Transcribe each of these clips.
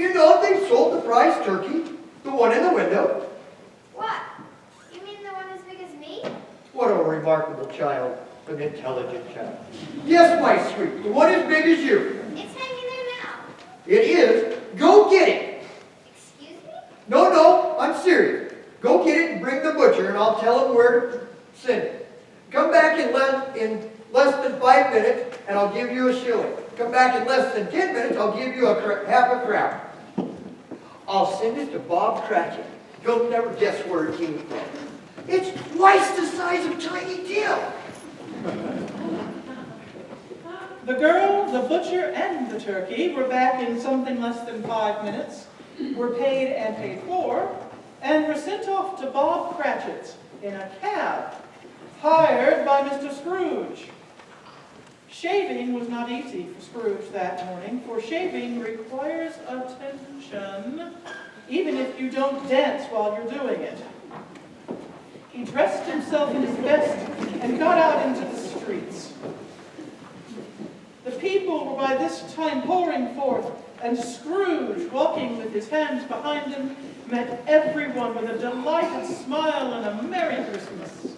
you know if they sold the prize turkey? The one in the window? What? You mean the one as big as me? What a remarkable child. An intelligent child. Yes, my sweet. The one as big as you. It's hanging there now. It is. Go get it. Excuse me? No, I'm serious. Go get it and bring the butcher, and I'll tell him where to send it. Come back in less than 5 minutes, and I'll give you a shilling. Come back in less than 10 minutes, I'll give you half a crown. I'll send it to Bob Cratchit. You'll never guess where it came from. It's twice the size of Tiny Tim. The girl, the butcher, and the turkey were back in something less than 5 minutes, were paid and paid for, and were sent off to Bob Cratchit's in a cab, hired by Mr. Scrooge. Shaving was not easy for Scrooge that morning, for shaving requires attention, even if you don't dance while you're doing it. He dressed himself in his best and got out into the streets. The people were by this time pouring forth, and Scrooge, walking with his hands behind him, met everyone with a delighted smile and a Merry Christmas.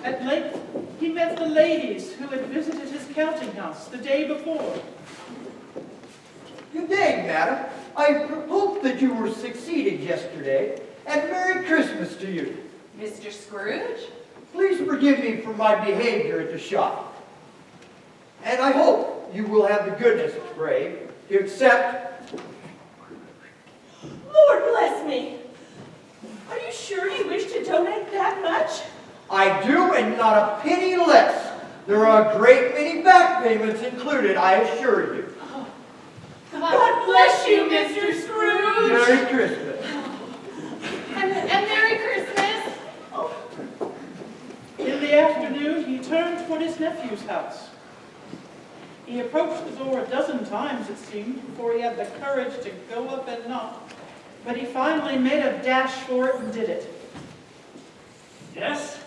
At length, he met the ladies who had visited his counting house the day before. Good day, madam. I hope that you were succeeded yesterday, and Merry Christmas to you. Mr. Scrooge? Please forgive me for my behavior at the shop. And I hope you will have the goodness, Brave, to accept. Lord bless me! Are you sure you wish to donate that much? I do, and not a penny less. There are a great many back payments included, I assure you. God bless you, Mr. Scrooge! Merry Christmas. And Merry Christmas! In the afternoon, he turned toward his nephew's house. He approached the door a dozen times, it seemed, before he had the courage to go up and knock. But he finally made a dash for it and did it. Yes?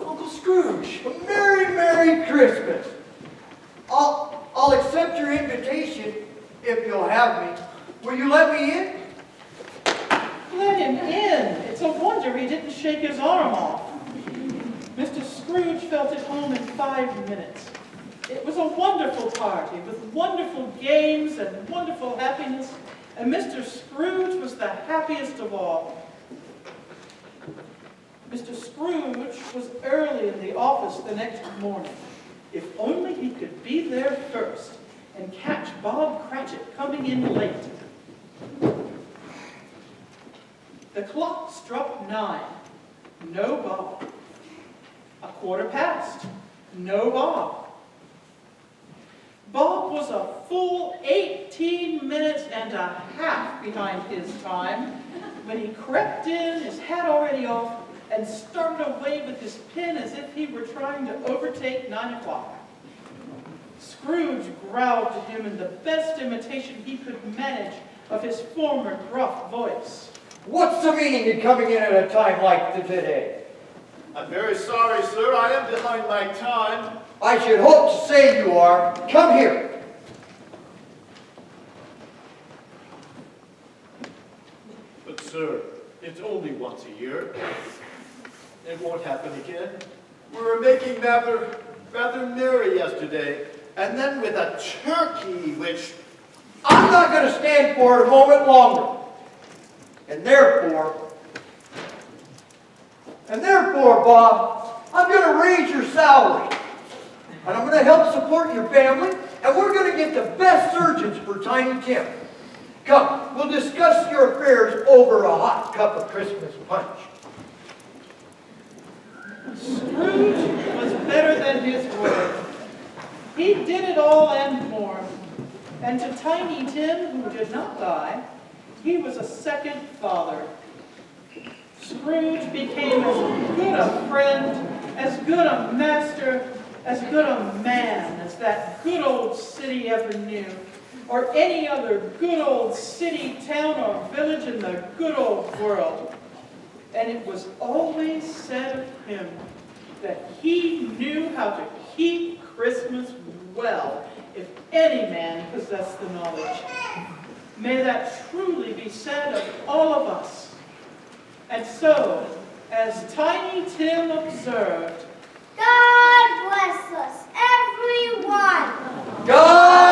Uncle Scrooge. Merry Christmas. I'll accept your invitation if you'll have me. Will you let me in? Let him in. It's a wonder he didn't shake his arm off. Mr. Scrooge felt at home in 5 minutes. It was a wonderful party with wonderful games and wonderful happiness, and Mr. Scrooge was the happiest of all. Mr. Scrooge was early in the office the next morning. If only he could be there first and catch Bob Cratchit coming in late. The clock struck 9. No Bob. 1:15. No Bob. Bob was a full 18 minutes and a half behind his time when he crept in, his hat already off, and started away with his pen as if he were trying to overtake 9 o'clock. Scrooge growled to him in the best imitation he could manage of his former gruff voice. What's the meaning of coming in at a time like today? I'm very sorry, sir. I am behind my time. I should hope to say you are. Come here. But, sir, it's only once a year. It won't happen again. We were making rather merry yesterday, and then with a turkey, which... I'm not going to stand for it a moment longer. And therefore, Bob, I'm going to raise your salary. And I'm going to help support your family, and we're going to get the best surgeons for Tiny Tim. Come, we'll discuss your affairs over a hot cup of Christmas punch. Scrooge was better than his word. He did it all and more. And to Tiny Tim, who did not die, he was a second father. Scrooge became as good a friend, as good a master, as good a man as that good old city ever knew, or any other good old city, town, or village in the good old world. And it was always said of him that he knew how to keep Christmas well, if any man possessed the knowledge. May that truly be said of all of us. And so, as Tiny Tim observed, God bless us, everyone. God